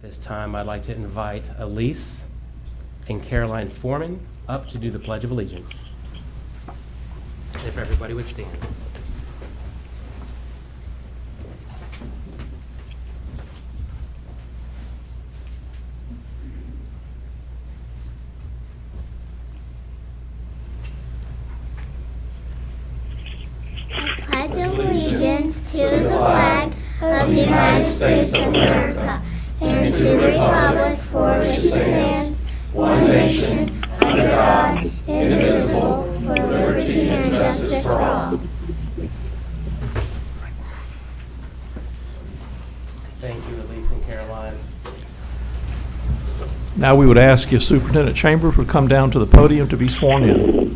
This time, I'd like to invite Elise and Caroline Foreman up to do the Pledge of Allegiance. If everybody would stand. I pledge allegiance to the flag of the United States of America and to the republic for which it stands, one nation, under God, indivisible, with liberty and justice for all. Thank you, Elise and Caroline. Now we would ask if Superintendent Chambers would come down to the podium to be sworn in.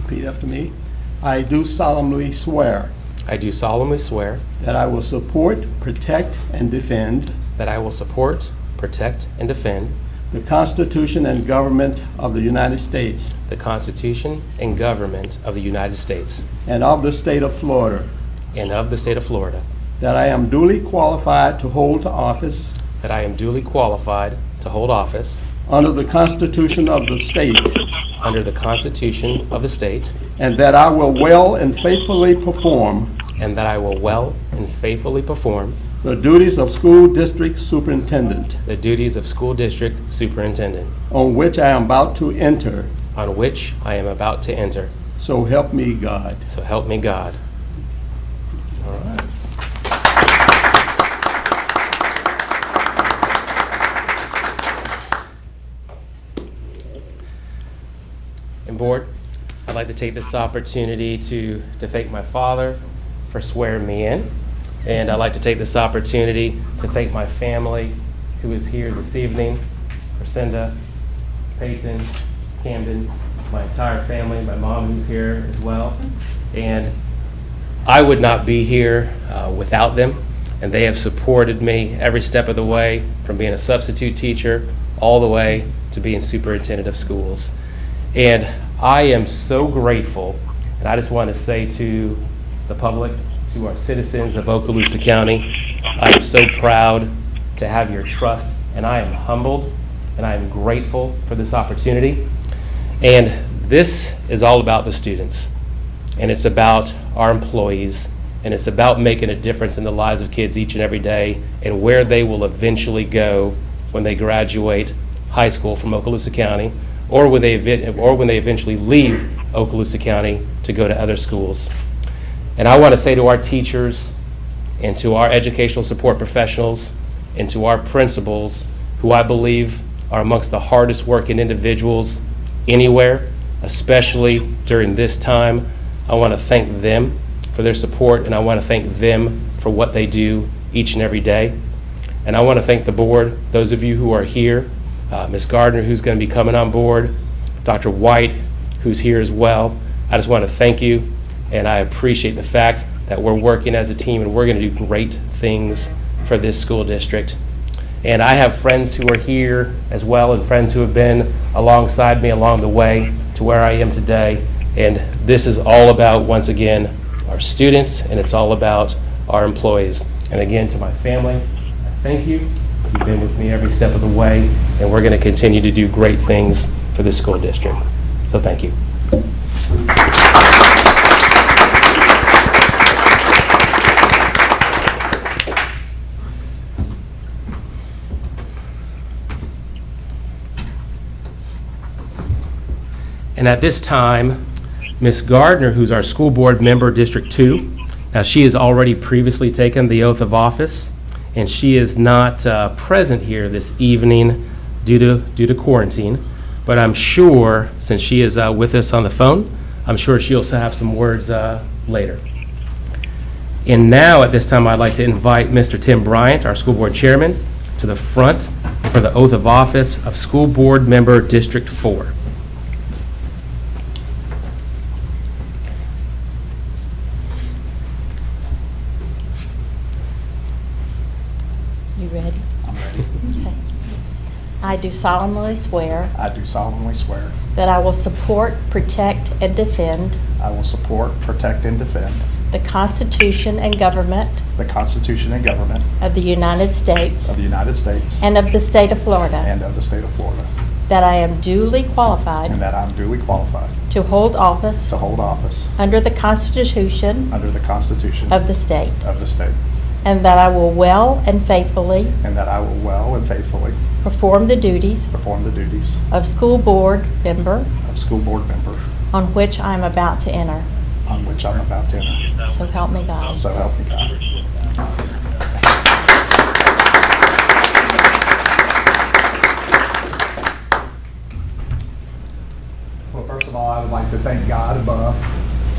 Repeat after me. I do solemnly swear I do solemnly swear that I will support, protect, and defend that I will support, protect, and defend the Constitution and government of the United States the Constitution and government of the United States and of the state of Florida, and of the state of Florida, that I am duly qualified to hold office that I am duly qualified to hold office under the Constitution of the state, under the Constitution of the state, and that I will well and faithfully perform and that I will well and faithfully perform the duties of school district superintendent, the duties of school district superintendent, on which I am about to enter. on which I am about to enter. So help me God. So help me God. All right. And board, I'd like to take this opportunity to thank my father for swearing me in. And I'd like to take this opportunity to thank my family who is here this evening, Lucinda, Peyton, Camden, my entire family, my mom who's here as well. And I would not be here without them. And they have supported me every step of the way, from being a substitute teacher all the way to being superintendent of schools. And I am so grateful, and I just want to say to the public, to our citizens of Okaloosa County, I am so proud to have your trust, and I am humbled, and I am grateful for this opportunity. And this is all about the students, and it's about our employees, and it's about making a difference in the lives of kids each and every day, and where they will eventually go when they graduate high school from Okaloosa County, or when they eventually leave Okaloosa County to go to other schools. And I want to say to our teachers and to our educational support professionals and to our principals, who I believe are amongst the hardest working individuals anywhere, especially during this time, I want to thank them for their support, and I want to thank them for what they do each and every day. And I want to thank the board, those of you who are here, Ms. Gardner, who's going to be coming on board, Dr. White, who's here as well. I just want to thank you, and I appreciate the fact that we're working as a team and we're going to do great things for this school district. And I have friends who are here as well, and friends who have been alongside me along the way to where I am today. And this is all about, once again, our students, and it's all about our employees. And again, to my family, I thank you. You've been with me every step of the way, and we're going to continue to do great things for this school district. So thank you. And at this time, Ms. Gardner, who's our school board member, District 2, now she has already previously taken the oath of office, and she is not present here this evening due to quarantine. But I'm sure, since she is with us on the phone, I'm sure she'll have some words later. And now, at this time, I'd like to invite Mr. Tim Bryant, our school board chairman, to the front for the oath of office of school board member District 4. You ready? I'm ready. Okay. I do solemnly swear I do solemnly swear that I will support, protect, and defend I will support, protect, and defend the Constitution and government the Constitution and government of the United States of the United States and of the state of Florida, and of the state of Florida, that I am duly qualified and that I am duly qualified to hold office to hold office under the Constitution under the Constitution of the state, of the state, and that I will well and faithfully and that I will well and faithfully perform the duties perform the duties of school board member of school board member on which I am about to enter. on which I'm about to enter. So help me God. So help me God. Well, first of all, I would like to thank God above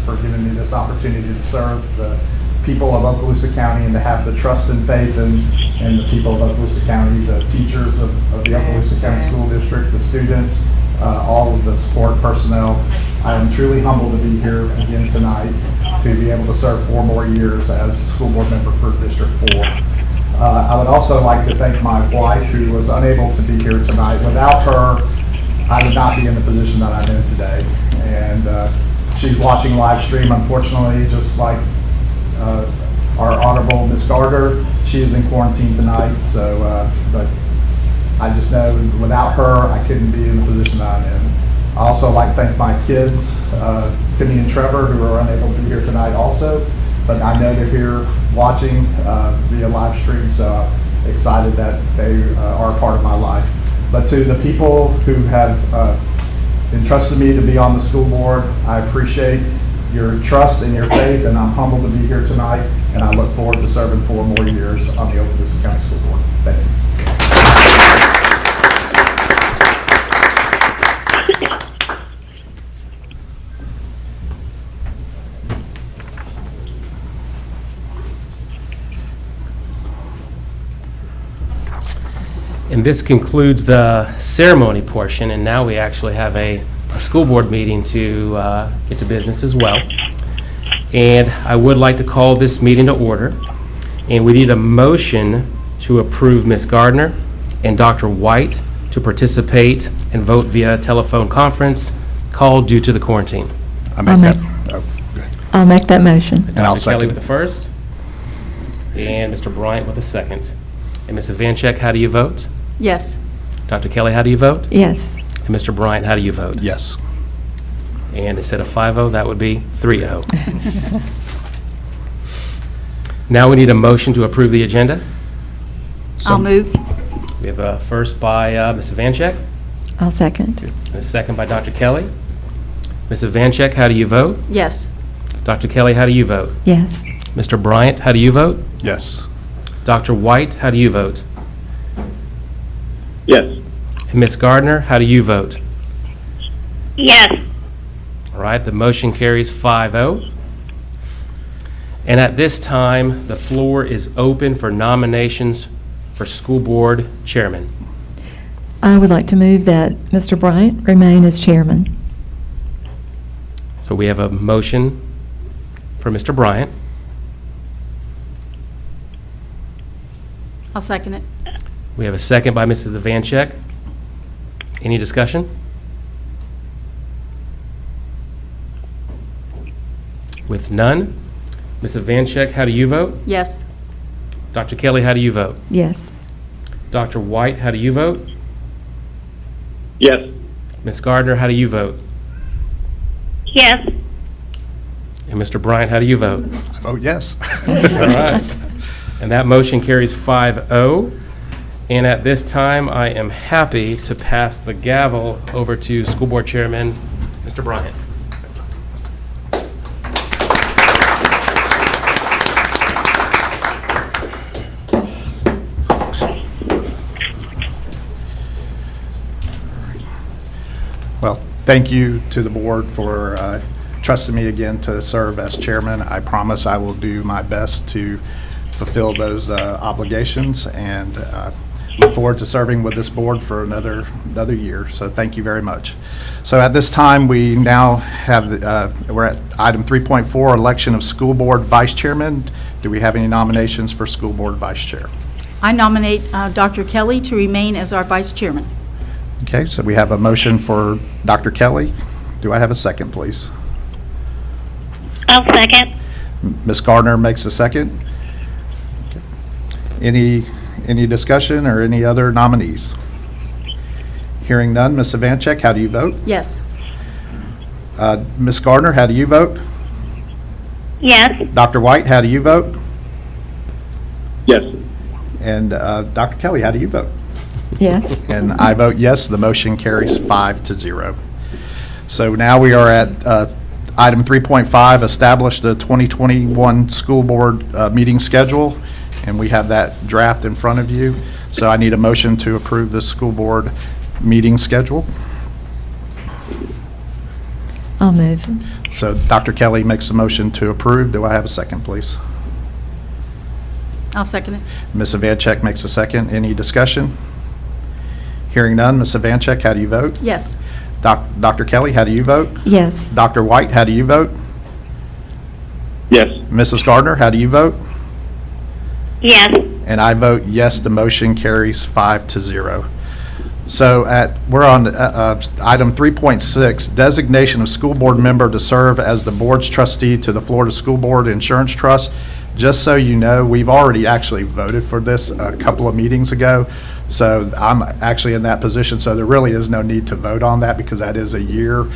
for giving me this opportunity to serve the people of Okaloosa County and to have the trust and faith in the people of Okaloosa County, the teachers of the Okaloosa County School District, the students, all of the support personnel. I am truly humbled to be here again tonight to be able to serve 4 more years as school board member for District 4. I would also like to thank my wife, who was unable to be here tonight. Without her, I would not be in the position that I'm in today. And she's watching live stream, unfortunately, just like our Honorable Ms. Gardner. She is in quarantine tonight, so, but I just know without her, I couldn't be in the position that I'm in. I also like to thank my kids, Timmy and Trevor, who are unable to be here tonight also, but I know they're here watching via live stream, so I'm excited that they are a part of my life. But to the people who have entrusted me to be on the school board, I appreciate your trust and your faith, and I'm humbled to be here tonight, and I look forward to serving 4 more years on the Okaloosa County School Board. Thank you. And this concludes the ceremony portion, and now we actually have a school board meeting to get to business as well. And I would like to call this meeting to order, and we need a motion to approve Ms. Gardner and Dr. White to participate and vote via telephone conference call due to the quarantine. I make that. Oh, good. I'll make that motion. And I'll Dr. Kelly second with it. the first, and Mr. Bryant with the second. And Ms. Vancheck, how do you vote? Yes. Dr. Kelly, how do you vote? Yes. And Mr. Bryant, how do you vote? Yes. And instead of 5-0, that would be 3-0. Now we need a motion to approve the agenda. So- I'll move. We have a first by Ms. Vancheck, I'll second. and a second by Dr. Kelly. Ms. Vancheck, how do you vote? Yes. Dr. Kelly, how do you vote? Yes. Mr. Bryant, how do you vote? Yes. Dr. White, how do you vote? Yes. And Ms. Gardner, how do you vote? Yes. All right, the motion carries 5-0. And at this time, the floor is open for nominations for school board chairman. I would like to move that Mr. Bryant remain as chairman. So we have a motion for Mr. Bryant. I'll second it. We have a second by Mrs. Vancheck. Any discussion? With none, Mrs. Vancheck, how do you vote? Yes. Dr. Kelly, how do you vote? Yes. Dr. White, how do you vote? Yes. Ms. Gardner, how do you vote? Yes. And Mr. Bryant, how do you vote? I vote yes. All right. And that motion carries 5-0. And at this time, I am happy to pass the gavel over to School Board Chairman, Mr. Bryant. Well, thank you to the board for trusting me again to serve as chairman. I promise I will do my best to fulfill those obligations, and look forward to serving with this board for another year. So thank you very much. So at this time, we now have, we're at item 3.4, election of school board vice chairman. Do we have any nominations for school board vice chair? I nominate Dr. Kelly to remain as our vice chairman. Okay, so we have a motion for Dr. Kelly. Do I have a second, please? I'll second. Ms. Gardner makes a second. Okay. Any discussion or any other nominees? Hearing none, Ms. Ivanchek, how do you vote? Yes. Ms. Gardner, how do you vote? Yes. Dr. White, how do you vote? Yes. And Dr. Kelly, how do you vote? Yes. And I vote yes, the motion carries 5-0. So now we are at item 3.5, establish the 2021 school board meeting schedule, and we have that draft in front of you. So I need a motion to approve the school board meeting schedule. I'll move. So Dr. Kelly makes a motion to approve. Do I have a second, please? I'll second it. Ms. Ivanchek makes a second. Any discussion? Hearing none, Ms. Ivanchek, how do you vote? Yes. Dr. Kelly, how do you vote? Yes. Dr. White, how do you vote? Yes. Mrs. Gardner, how do you vote? Yes. And I vote yes, the motion carries 5-0. So we're on item 3.6, designation of school board member to serve as the board's trustee to the Florida School Board Insurance Trust. Just so you know, we've already actually voted for this a couple of meetings ago. So I'm actually in that position, so there really is no need to vote on that because that is a year.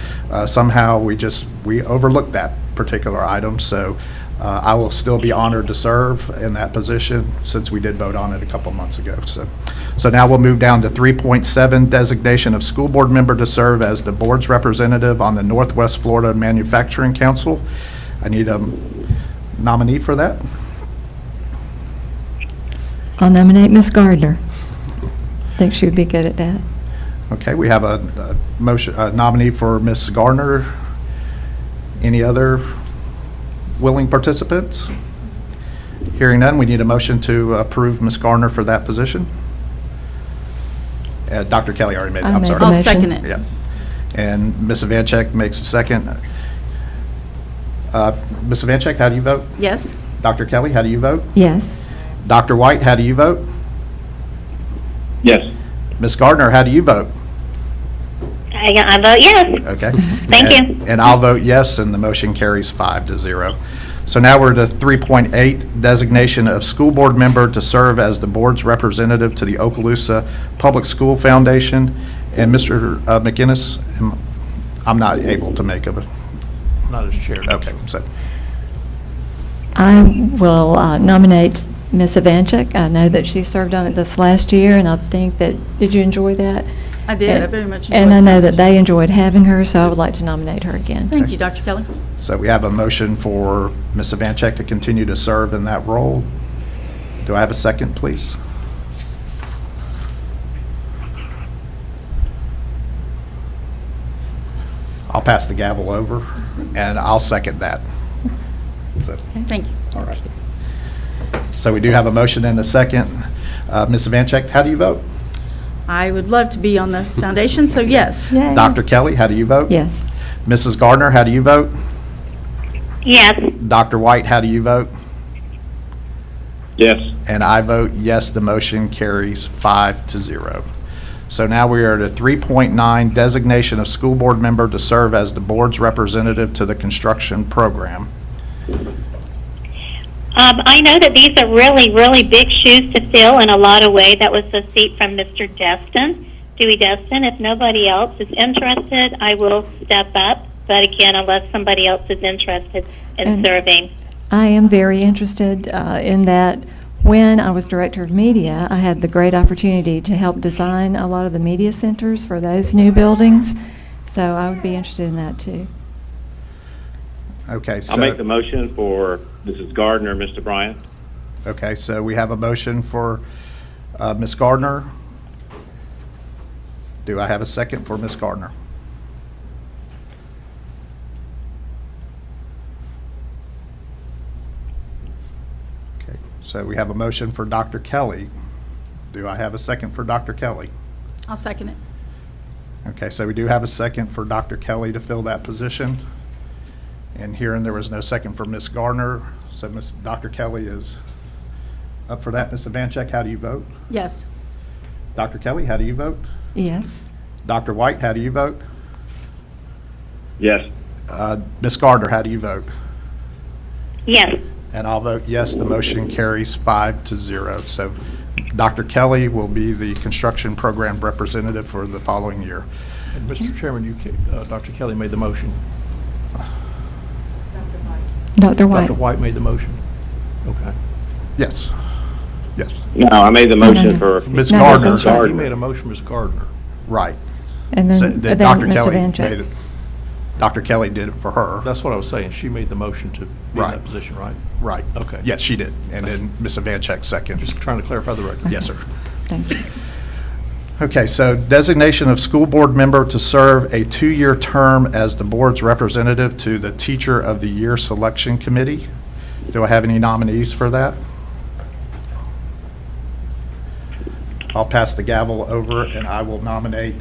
Somehow we overlooked that particular item, so I will still be honored to serve in that position since we did vote on it a couple months ago. So now we'll move down to 3.7, designation of school board member to serve as the board's representative on the Northwest Florida Manufacturing Council. I need a nominee for that. I'll nominate Ms. Gardner. Think she would be good at that. Okay, we have a nominee for Ms. Gardner. Any other willing participants? Hearing none, we need a motion to approve Ms. Gardner for that position. Dr. Kelly already made it, I I'm made sorry. the I'll motion. second it. Yeah. And Ms. Ivanchek makes a second. Ms. Ivanchek, how do you vote? Yes. Dr. Kelly, how do you vote? Yes. Dr. White, how do you vote? Yes. Ms. Gardner, how do you vote? I vote yes. Okay. Thank And- you. And I'll vote yes, and the motion carries 5-0. So now we're to 3.8, designation of school board member to serve as the board's representative to the Okaloosa Public School Foundation. And Mr. McInnes, I'm not able to make a, Not as chair. okay, so, I will nominate Ms. Ivanchek. I know that she served on it this last year, and I think that, did you enjoy that? I did. I very much enjoyed it. And I know that they enjoyed having her, so I would like to nominate her again. Thank you, Dr. Kelly. so we have a motion for Ms. Ivanchek to continue to serve in that role. Do I have a second, please? I'll pass the gavel over, and I'll second that. So, Thank you. all right. So we do have a motion and a second. Ms. Ivanchek, how do you vote? I would love to be on the foundation, so yes. Yay. Dr. Kelly, how do you vote? Yes. Mrs. Gardner, how do you vote? Yes. Dr. White, how do you vote? Yes. And I vote yes, the motion carries 5-0. So now we are at 3.9, designation of school board member to serve as the board's representative to the construction program. I know that these are really, really big shoes to fill in a lot of ways. That was the seat from Mr. Destin, Dewey Destin. If nobody else is interested, I will step up. But again, unless somebody else is interested in And- serving. I am very interested in that. When I was director of media, I had the great opportunity to help design a lot of the media centers for those new buildings. So I would be interested in that too. Okay, so. I'll make the motion for Mrs. Gardner, Mr. Bryant. Okay, so we have a motion for Ms. Gardner. Do I have a second for Ms. Gardner? Okay, so we have a motion for Dr. Kelly. Do I have a second for Dr. Kelly? I'll second it. Okay, so we do have a second for Dr. Kelly to fill that position. And herein there was no second for Ms. Gardner, so Dr. Kelly is Up for that, Ms. Vancheck, how do you vote? Yes. Dr. Kelly, how do you vote? Yes. Dr. White, how do you vote? Yes. Ms. Gardner, how do you vote? Yes. And I'll vote yes, the motion carries 5-0. So Dr. Kelly will be the construction program representative for the following year. And Mr. Chairman, Dr. Kelly made the motion. Dr. White. Dr. White made the motion. Okay. Yes, yes. No, I made the No, no, motion no. for, Ms. No, Gardner, that's right. He made a motion, Ms. Gardner. right. And So then, then then Dr. Ms. Kelly Evancheck. made it. Dr. Kelly did it for her. That's what I was saying. She made the motion to be in Right. that position, right? Right. Okay. Yes, she did. And then Ms. Vancheck second. Just trying to clarify the record. Yes, sir. Thank you. Okay, so designation of school board member to serve a 2-year term as the board's representative to the Teacher of the Year Selection Committee. Do I have any nominees for that? I'll pass the gavel over, and I will nominate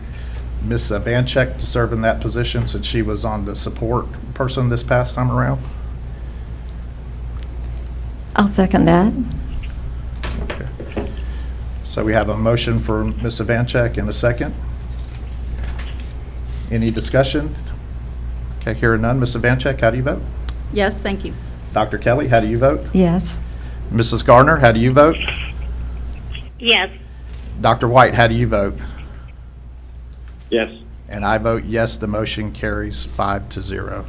Ms. Vancheck to serve in that position since she was on the support person this past time around. I'll second that. Okay. So we have a motion for Ms. Vancheck and a second. Any discussion? Okay, hearing none. Ms. Vancheck, how do you vote? Yes, thank you. Dr. Kelly, how do you vote? Yes. Mrs. Gardner, how do you vote? Yes. Dr. White, how do you vote? yes. And I vote yes, the motion carries 5-0.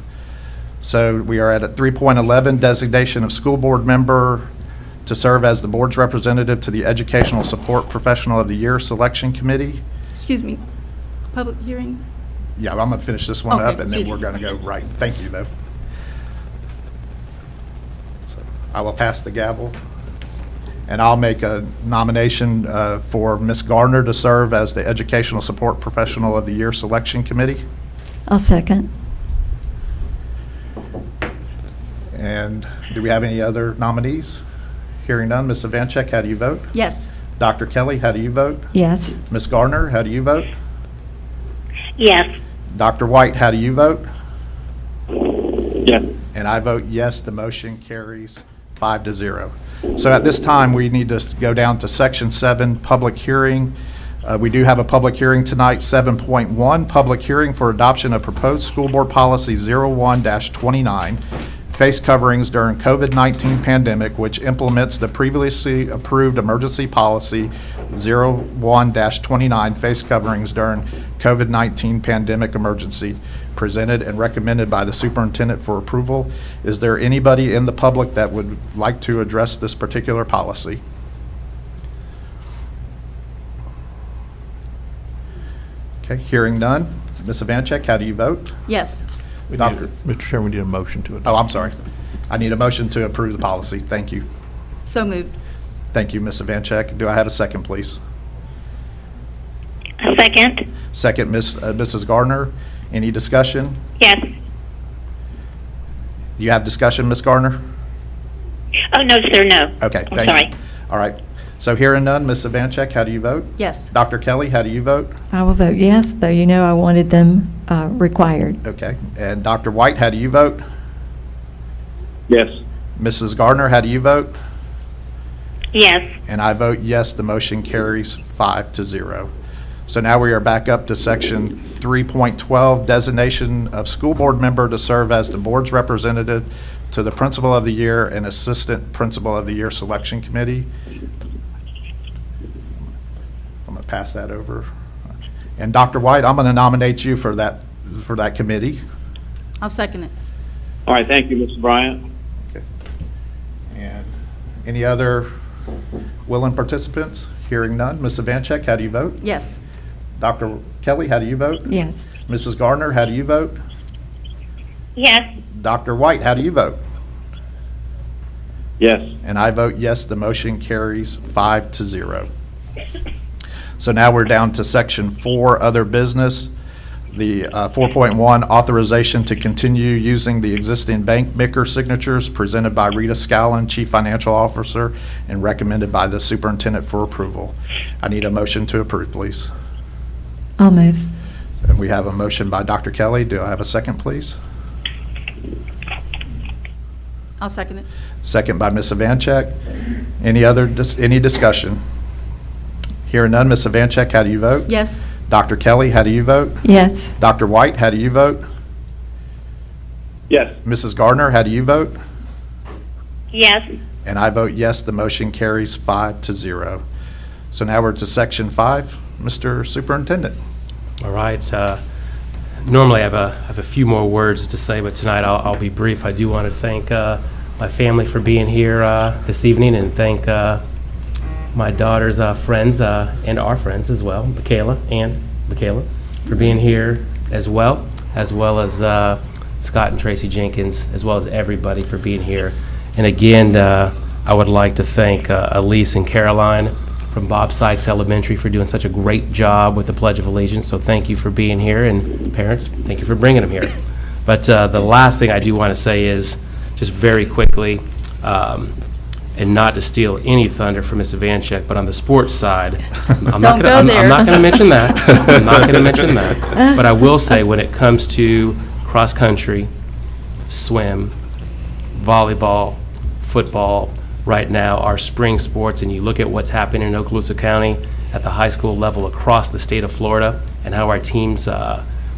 So we are at 3.11, designation of school board member to serve as the board's representative to the Educational Support Professional of the Year Selection Committee. Excuse me, public hearing? Yeah, I'm going to finish this one Okay, up, and then excuse we're me. going to go right. Thank you, though. So I will pass the gavel, and I'll make a nomination for Ms. Gardner to serve as the Educational Support Professional of the Year Selection Committee. I'll second. And do we have any other nominees? Hearing none, Ms. Vancheck, how do you vote? Yes. Dr. Kelly, how do you vote? Yes. Ms. Gardner, how do you vote? Yes. Dr. White, how do you vote? Yes. And I vote yes, the motion carries 5-0. So at this time, we need to go down to Section 7, Public Hearing. We do have a public hearing tonight, 7.1, Public Hearing for Adoption of Proposed School Board Policy 01-29, Face Coverings During COVID-19 Pandemic, which implements the previously approved Emergency Policy 01-29, Face Coverings During COVID-19 Pandemic Emergency, presented and recommended by the superintendent for approval. Is there anybody in the public that would like to address this particular policy? Okay, hearing none. Ms. Vancheck, how do you vote? Yes. We Doctor. need, Mr. Chairman, we need a motion to adopt. Oh, I'm sorry. I need a motion to approve the policy. Thank you. So moved. Thank you, Ms. Vancheck. Do I have a second, please? A second. Second, Mrs. Gardner. Any discussion? Yes. You have discussion, Ms. Gardner? Oh, no, sir, no. Okay, I'm thank you. sorry. All right. So hearing none, Ms. Vancheck, how do you vote? Yes. Dr. Kelly, how do you vote? I will vote yes, though you know I wanted them required. Okay. And Dr. White, how do you vote? Yes. Mrs. Gardner, how do you vote? Yes. And I vote yes, the motion carries 5-0. So now we are back up to Section 3.12, Designation of School Board Member to serve as the board's representative to the Principal of the Year and Assistant Principal of the Year Selection Committee. I'm going to pass that over. And Dr. White, I'm going to nominate you for that committee. I'll second it. All right, thank you, Mr. Bryant. Okay. And any other willing participants? Hearing none. Ms. Vancheck, how do you vote? Yes. Dr. Kelly, how do you vote? Yes. Mrs. Gardner, how do you vote? Yes. Dr. White, how do you vote? Yes. And I vote yes, the motion carries 5-0. So now we're down to Section 4, Other Business. The 4.1, Authorization to continue using the existing bank BICR signatures, presented by Rita Scallon, Chief Financial Officer, and recommended by the Superintendent for approval. I need a motion to approve, please. I'll move. And we have a motion by Dr. Kelly. Do I have a second, please? I'll second it. Second by Ms. Ivanchek. Any discussion? Hearing none, Ms. Ivanchek, how do you vote? Yes. Dr. Kelly, how do you vote? Yes. Dr. White, how do you vote? Yes. Mrs. Gardner, how do you vote? Yes. And I vote yes, the motion carries 5-0. So now we're to Section 5. Mr. Superintendent. All right. Normally, I have a few more words to say, but tonight I'll be brief. I do want to thank my family for being here this evening, and thank my daughter's friends and our friends as well, Michaela, for being here as well as Scott and Tracy Jenkins, as well as everybody for being here. And again, I would like to thank Elise and Caroline from Bob Sykes Elementary for doing such a great job with the Pledge of Allegiance. So thank you for being here, and parents, thank you for bringing them here. But the last thing I do want to say is, just very quickly, and not to steal any thunder from Ms. Ivanchek, but on the sports side, I'm not going to mention that. I'm not going to mention that. But I will say, when it comes to cross country, swim, volleyball, football, right now, our spring sports, and you look at what's happening in Okaloosa County at the high school level across the state of Florida, and how our teams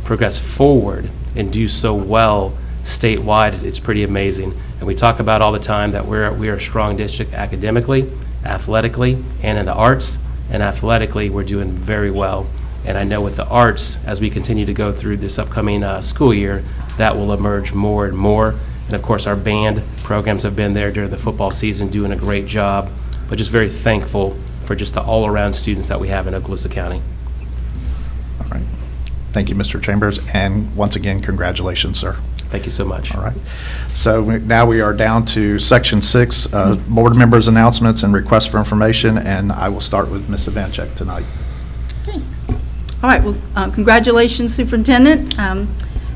progress forward and do so well statewide, it's pretty amazing. And we talk about all the time that we are a strong district academically, athletically, and in the arts. And athletically, we're doing very well. And I know with the arts, as we continue to go through this upcoming school year, that will emerge more and more. And of course, our band programs have been there during the football season, doing a great job. But just very thankful for just the all-around students that we have in Okaloosa County. All right. Thank you, Mr. Chambers. And once again, congratulations, sir. Thank you so much. All right. So now we are down to Section 6, board members' announcements and requests for information. And I will start with Ms. Ivanchek tonight. Okay. All right, well, congratulations, Superintendent.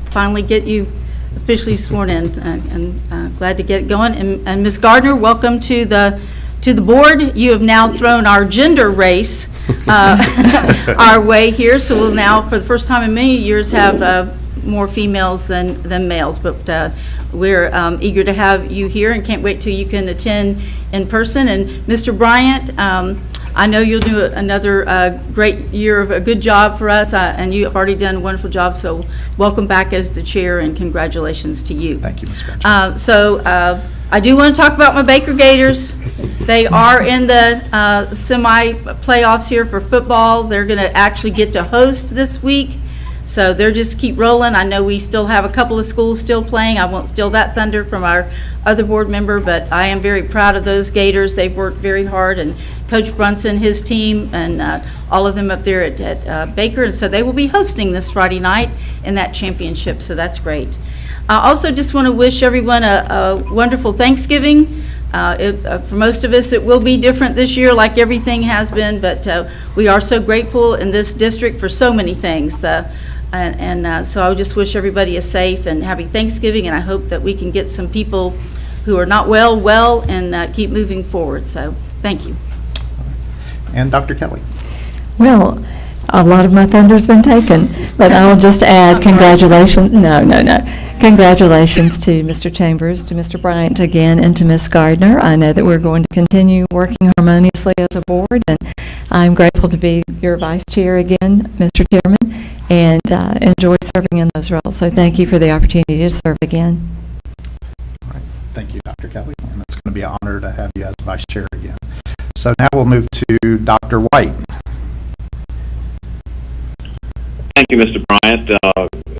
Finally get you officially sworn in, and glad to get it going. And Ms. Gardner, welcome to the board. You have now thrown our gender race our way here, so we'll now, for the first time in many years, have more females than males. But we're eager to have you here and can't wait till you can attend in person. And Mr. Bryant, I know you'll do another great year of a good job for us, and you have already done a wonderful job, so welcome back as the chair, and congratulations to you. Thank you, Ms. Ivanchek. So I do want to talk about my Baker Gators. They are in the semi-playoffs here for football. They're going to actually get to host this week. So they're just keep rolling. I know we still have a couple of schools still playing. I won't steal that thunder from our other board member, but I am very proud of those Gators. They've worked very hard, and Coach Brunson, his team, and all of them up there at Baker. And so they will be hosting this Friday night in that championship, so that's great. I also just want to wish everyone a wonderful Thanksgiving. For most of us, it will be different this year, like everything has been, but we are so grateful in this district for so many things. So I would just wish everybody a safe and happy Thanksgiving, and I hope that we can get some people who are not well, and keep moving forward. So thank you. And Dr. Kelly. Well, a lot of my thunder's been taken, but I'll just add congratulations. No. Congratulations to Mr. Chambers, to Mr. Bryant again, and to Ms. Gardner. I know that we're going to continue working harmoniously as a board, and I'm grateful to be your vice chair again, Mr. Chairman, and enjoy serving in those roles. So thank you for the opportunity to serve again. All right. Thank you, Dr. Kelly. And it's going to be an honor to have you as vice chair again. So now we'll move to Dr. White. Thank you, Mr. Bryant.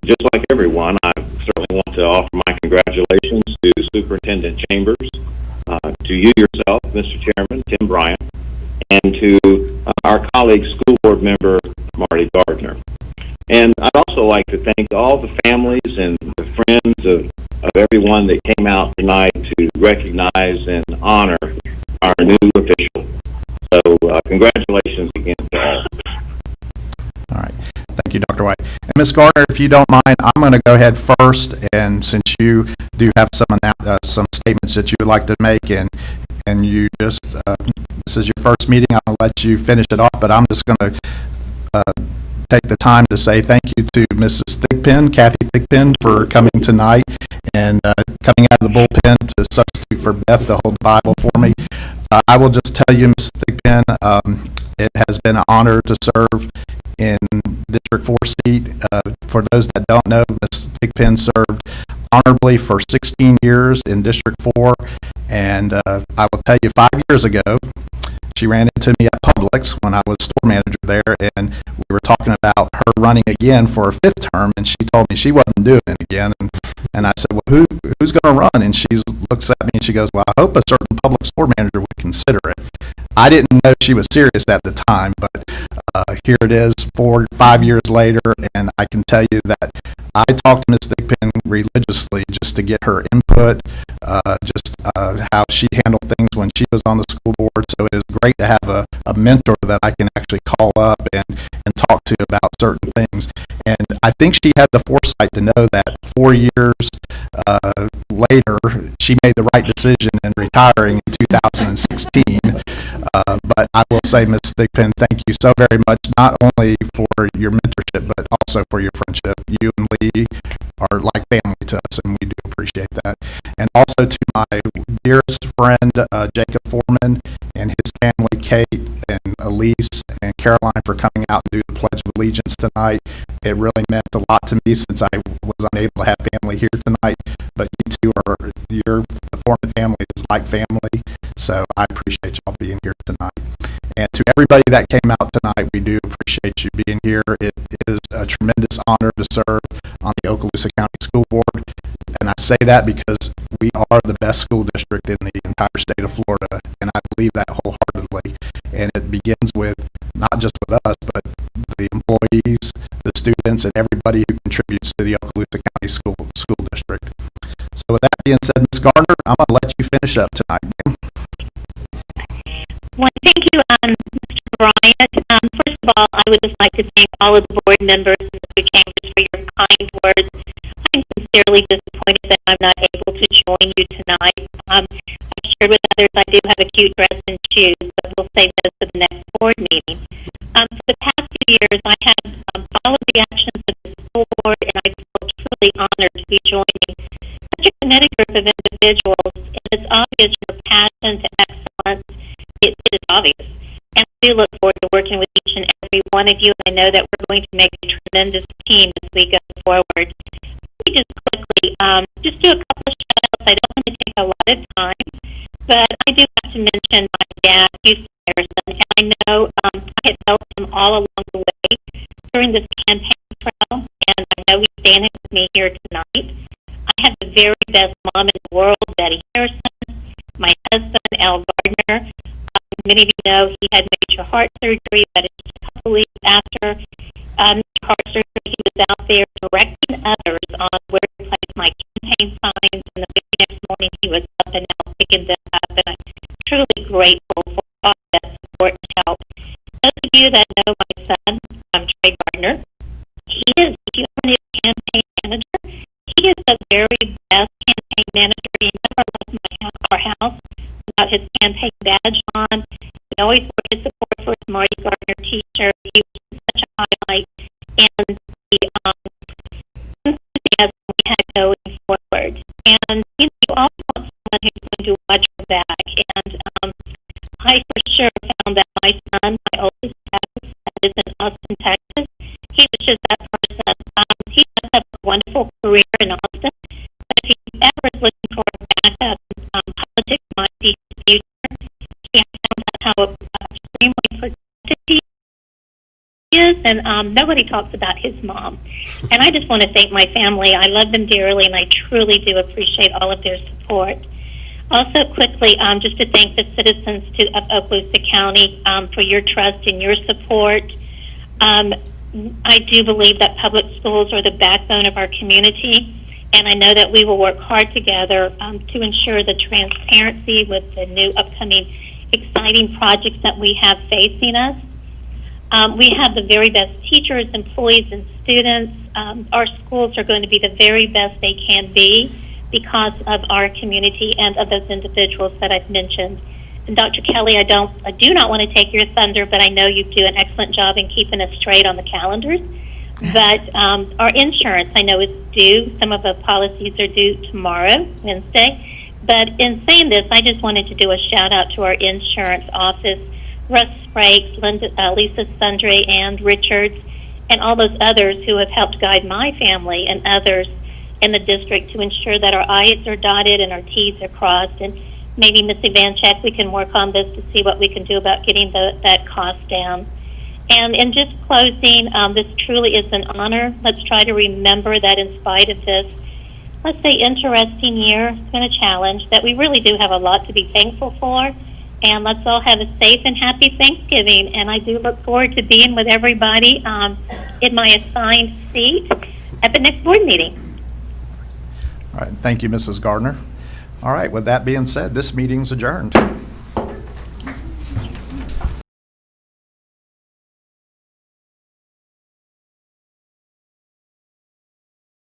Just like everyone, I certainly want to offer my congratulations to Superintendent Chambers, to you yourself, Mr. Chairman, Tim Bryant, and to our colleague, school board member, Marty Gardner. And I'd also like to thank all the families and the friends of everyone that came out tonight to recognize and honor our new official. So congratulations again to all. All right. Thank you, Dr. White. And Ms. Gardner, if you don't mind, I'm going to go ahead first, and since you do have some statements that you would like to make, and you just, this is your first meeting, I'll let you finish it off, but I'm just going to take the time to say thank you to Mrs. Thigpen, Kathy Thigpen, for coming tonight and coming out of the bullpen to substitute for Beth to hold the Bible for me. I will just tell you, Ms. Thigpen, it has been an honor to serve in District 4 seat. For those that don't know, Ms. Thigpen served honorably for 16 years in District 4, and I will tell you, 5 years ago, she ran into me at Publix when I was store manager there, and we were talking about her running again for her 5th term, and she told me she wasn't doing it again. And I said, well, who's going to run? And she looks at me and she goes, well, I hope a certain public store manager would consider it. I didn't know she was serious at the time, but here it is 4 or 5 years later, and I can tell you that I talked to Ms. Thigpen religiously just to get her input, how she handled things when she was on the school board. So it is great to have a mentor that I can actually call up and talk to about certain things. And I think she had the foresight to know that 4 years later, she made the right decision in retiring in 2016. But I will say, Ms. Thigpen, thank you so very much, not only for your mentorship, but also for your friendship. You and Lee are like family to us, and we do appreciate that. And also to my dearest friend, Jacob Foreman, and his family, Kate and Elise and Caroline, for coming out and do the Pledge of Allegiance tonight. It really meant a lot to me since I was unable to have family here tonight. But you two your Foreman family is like family, so I appreciate y'all being here tonight. And to everybody that came out tonight, we do appreciate you being here. It is a tremendous honor to serve on the Okaloosa County School Board. And I say that because we are the best school district in the entire state of Florida, and I believe that wholeheartedly. And it begins with, not just with us, but the employees, the students, and everybody who contributes to the Okaloosa County School District. So with that being said, Ms. Gardner, I'm going to let you finish up tonight, ma'am. Well, thank you, Mr. Bryant. First of all, I would just like to thank all of the board members and Mr. Chambers for your kind words. I'm sincerely disappointed that I'm not able to join you tonight. I've shared with others I do have a cute dress and shoes, but we'll save those for the next board meeting. For the past few years, I have followed the actions of the school board, and I feel truly honored to be joining such a committed group of individuals. And it's obvious your passion to excellence. It is obvious. And I do look forward to working with each and every one of you. I know that we're going to make a tremendous team as we go forward. Let me just quickly just do a couple of shout-outs. I don't want to take a lot of time, but I do have to mention my dad, Houston Harrison, and I know I have helped him all along the way during this campaign trail, and I know he's standing with me here tonight. I have the very best mom in the world, Betty Harrison, my husband, Al Gardner. Many of you know he had major heart surgery, but it's just a couple weeks after heart surgery, he was out there directing others on where to place my campaign signs, and the very next morning he was up and out picking them up, and I'm truly grateful for all that support and help. Those of you that know my son, Trey Gardner, he is, if you ever need a campaign manager, he is the very best campaign manager. He never left our house without his campaign badge on. He always wore his support for his Marty Gardner t-shirt. He was such a highlight, and the enthusiasm we had going forward. And you always want someone who's going to watch your back. And I for sure found that my son, my oldest son, that is in Austin, Texas, he was just that person. He does have a wonderful career in Austin, but if he ever is looking for a backup, politics might be his future. He found out how extremely productive he is, and nobody talks about his mom. And I just want to thank my family. I love them dearly, and I truly do appreciate all of their support. Also, quickly, just to thank the citizens of Okaloosa County for your trust and your support. I do believe that public schools are the backbone of our community, and I know that we will work hard together to ensure the transparency with the new upcoming exciting projects that we have facing us. We have the very best teachers, employees, and students. Our schools are going to be the very best they can be because of our community and of those individuals that I've mentioned. And Dr. Kelly, I do not want to take your thunder, but I know you do an excellent job in keeping us straight on the calendars. But our insurance, I know, is due. Some of the policies are due tomorrow, Wednesday. But in saying this, I just wanted to do a shout out to our insurance office, Russ Frakes, Lisa Sundre, and Richards, and all those others who have helped guide my family and others in the district to ensure that our I's are dotted and our T's are crossed. And maybe, Ms. Ivanchek, we can work on this to see what we can do about getting that cost down. And in just closing, this truly is an honor. Let's try to remember that in spite of this, let's say, interesting year, it's been a challenge, that we really do have a lot to be thankful for. And let's all have a safe and happy Thanksgiving. And I do look forward to being with everybody in my assigned seat at the next board meeting. All right, thank you, Mrs. Gardner. All right, with that being said, this meeting's adjourned.